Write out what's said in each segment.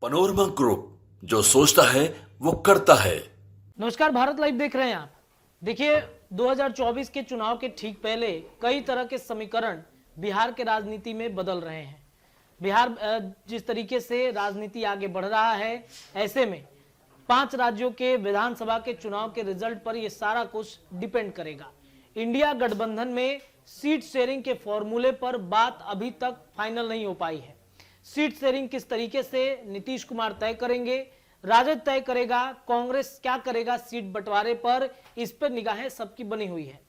Panorama group, जो सोचता है वो करता है। नमस्कार, भारत लाइव देख रहे हैं आप। देखिए, 2024 के चुनाव के ठीक पहले कई तरह के समीकरण बिहार के राजनीति में बदल रहे हैं। बिहार जिस तरीके से राजनीति आगे बढ़ रहा है, ऐसे में 5 राज्यों के विधानसभा के चुनाव के रिजल्ट पर यह सारा कुछ डिपेंड करेगा। इंडिया गठबंधन में सीट शेयरिंग के फॉर्मूले पर बात अभी तक फाइनल नहीं हो पाई है। सीट शेयरिंग किस तरीके से नीतीश कुमार तय करेंगे, राजद तय करेगा, कांग्रेस क्या करेगा सीट बंटवारे पर, इस पर निगाहें सबकी बनी हुई है।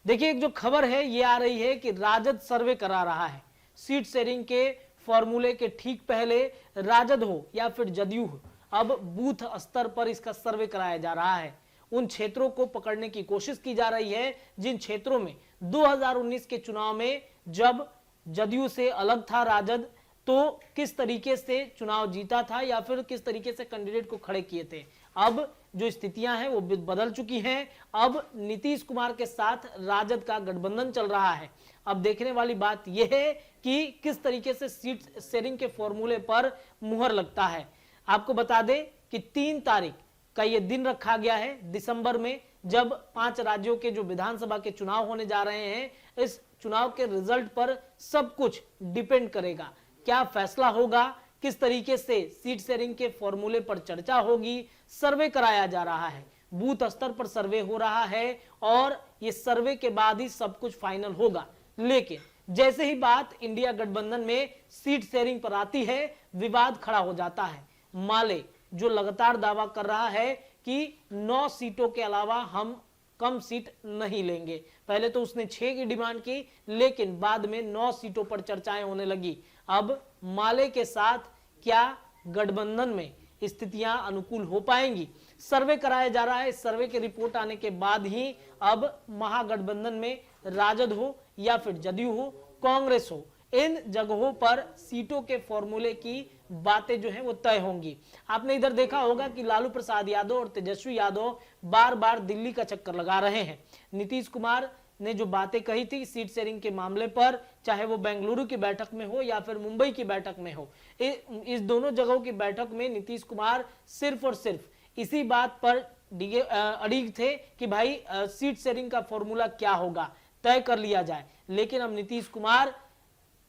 देखिए, एक जो खबर है ये आ रही है कि राजद सर्वे करा रहा है। सीट शेयरिंग के फॉर्मूले के ठीक पहले राजद हो या फिर जदयू हो, अब बूथ स्तर पर इसका सर्वे कराया जा रहा है। उन क्षेत्रों को पकड़ने की कोशिश की जा रही है जिन क्षेत्रों में 2019 के चुनाव में जब जदयू से अलग था राजद, तो किस तरीके से चुनाव जीता था या फिर किस तरीके से कैंडिडेट को खड़े किए थे। अब जो स्थितियां हैं वो बदल चुकी हैं। अब नीतीश कुमार के साथ राजद का गठबंधन चल रहा है। अब देखने वाली बात यह है कि किस तरीके से सीट शेयरिंग के फॉर्मूले पर मुहर लगता है। आपको बता दें कि 3 तारीख का ये दिन रखा गया है दिसंबर में, जब 5 राज्यों के जो विधानसभा के चुनाव होने जा रहे हैं। इस चुनाव के रिजल्ट पर सब कुछ डिपेंड करेगा। क्या फैसला होगा, किस तरीके से सीट शेयरिंग के फॉर्मूले पर चर्चा होगी। सर्वे कराया जा रहा है, बूथ स्तर पर सर्वे हो रहा है और ये सर्वे के बाद ही सब कुछ फाइनल होगा। लेकिन जैसे ही बात इंडिया गठबंधन में सीट शेयरिंग पर आती है, विवाद खड़ा हो जाता है। माले जो लगातार दावा कर रहा है कि 9 सीटों के अलावा हम कम सीट नहीं लेंगे। पहले तो उसने 6 की डिमांड की, लेकिन बाद में 9 सीटों पर चर्चाएं होने लगी। अब माले के साथ क्या गठबंधन में स्थितियां अनुकूल हो पाएंगी, सर्वे कराया जा रहा है। सर्वे की रिपोर्ट आने के बाद ही अब महागठबंधन में राजद हो या फिर जदयू हो, कांग्रेस हो, इन जगहों पर सीटों के फॉर्मूले की बातें जो है वो तय होंगी। आपने इधर देखा होगा कि लालू प्रसाद यादव और तेजस्वी यादव बार बार दिल्ली का चक्कर लगा रहे हैं। नीतीश कुमार ने जो बातें कही थी सीट शेयरिंग के मामले पर, चाहे वो बेंगलुरु की बैठक में हो या फिर मुंबई की बैठक में हो, इस दोनों जगहों की बैठक में नीतीश कुमार सिर्फ और सिर्फ इसी बात पर अड़िग थे कि भाई सीट शेयरिंग का फॉर्मूला क्या होगा, तय कर लिया जाए। लेकिन अब नीतीश कुमार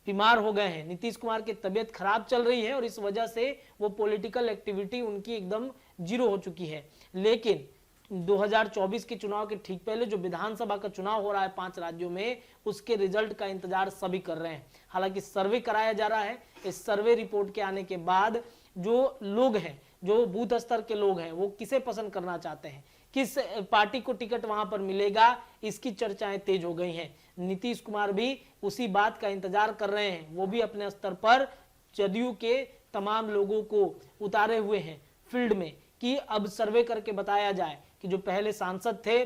बीमार हो गए हैं, नीतीश कुमार की तबीयत खराब चल रही है और इस वजह से वो पॉलिटिकल एक्टिविटी उनकी एकदम जीरो हो चुकी है। लेकिन 2024 के चुनाव के ठीक पहले जो विधानसभा का चुनाव हो रहा है 5 राज्यों में, उसके रिजल्ट का इंतजार सभी कर रहे हैं। हालांकि सर्वे कराया जा रहा है। इस सर्वे रिपोर्ट के आने के बाद जो लोग हैं, जो बूथ स्तर के लोग हैं, वो किसे पसंद करना चाहते हैं, किस पार्टी को टिकट वहां पर मिलेगा, इसकी चर्चाएं तेज हो गई हैं। नीतीश कुमार भी उसी बात का इंतजार कर रहे हैं। वो भी अपने स्तर पर जदयू के तमाम लोगों को उतारे हुए हैं फील्ड में कि अब सर्वे करके बताया जाए कि जो पहले सांसद थे,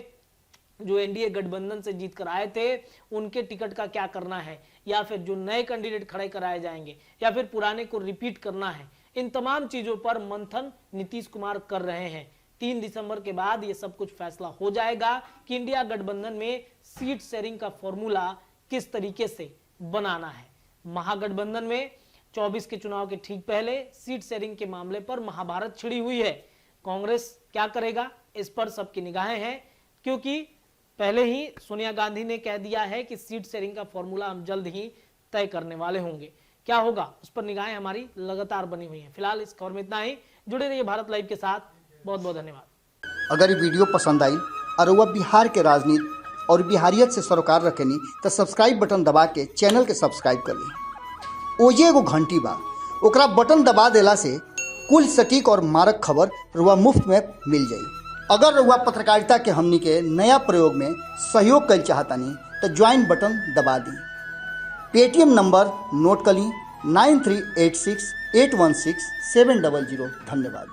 जो एनडीए गठबंधन से जीत कर आए थे, उनके टिकट का क्या करना है, या फिर जो नए कैंडिडेट खड़े कराए जाएंगे या फिर पुराने को रिपीट करना है। इन तमाम चीजों पर मंथन नीतीश कुमार कर रहे हैं। 3 दिसंबर के बाद ये सब कुछ फैसला हो जाएगा कि इंडिया गठबंधन में सीट शेयरिंग का फॉर्मूला किस तरीके से बनाना है। महागठबंधन में 24 के चुनाव के ठीक पहले सीट शेयरिंग के मामले पर महाभारत छिड़ी हुई है। कांग्रेस क्या करेगा, इस पर सबकी निगाहें हैं, क्योंकि पहले ही सोनिया गांधी ने कह दिया है कि सीट शेयरिंग का फॉर्मूला हम जल्द ही तय करने वाले होंगे। क्या होगा उस पर निगाहें हमारी लगातार बनी हुई हैं। फिलहाल इस खबर में इतना ही। जुड़े रहिए भारत लाइव के साथ। बहुत बहुत धन्यवाद। अगर ये वीडियो पसंद आई और वह बिहार के राजनीति और बिहारियत से सरोकार रखेनी तो सब्सक्राइब बटन दबा के चैनल के सब्सक्राइब कर ली। ओजे एगो घंटी बा, ओकरा बटन दबा देला से कुल सटीक और मारक खबर रुआ मुफ्त में मिल जाई। अगर रुआ पत्रकारिता के हमनी के नया प्रयोग में सहयोग कर चाहतानी तो ज्वाइन बटन दबा दी। पेटीएम नंबर नोट कर ली 9386816700। धन्यवाद।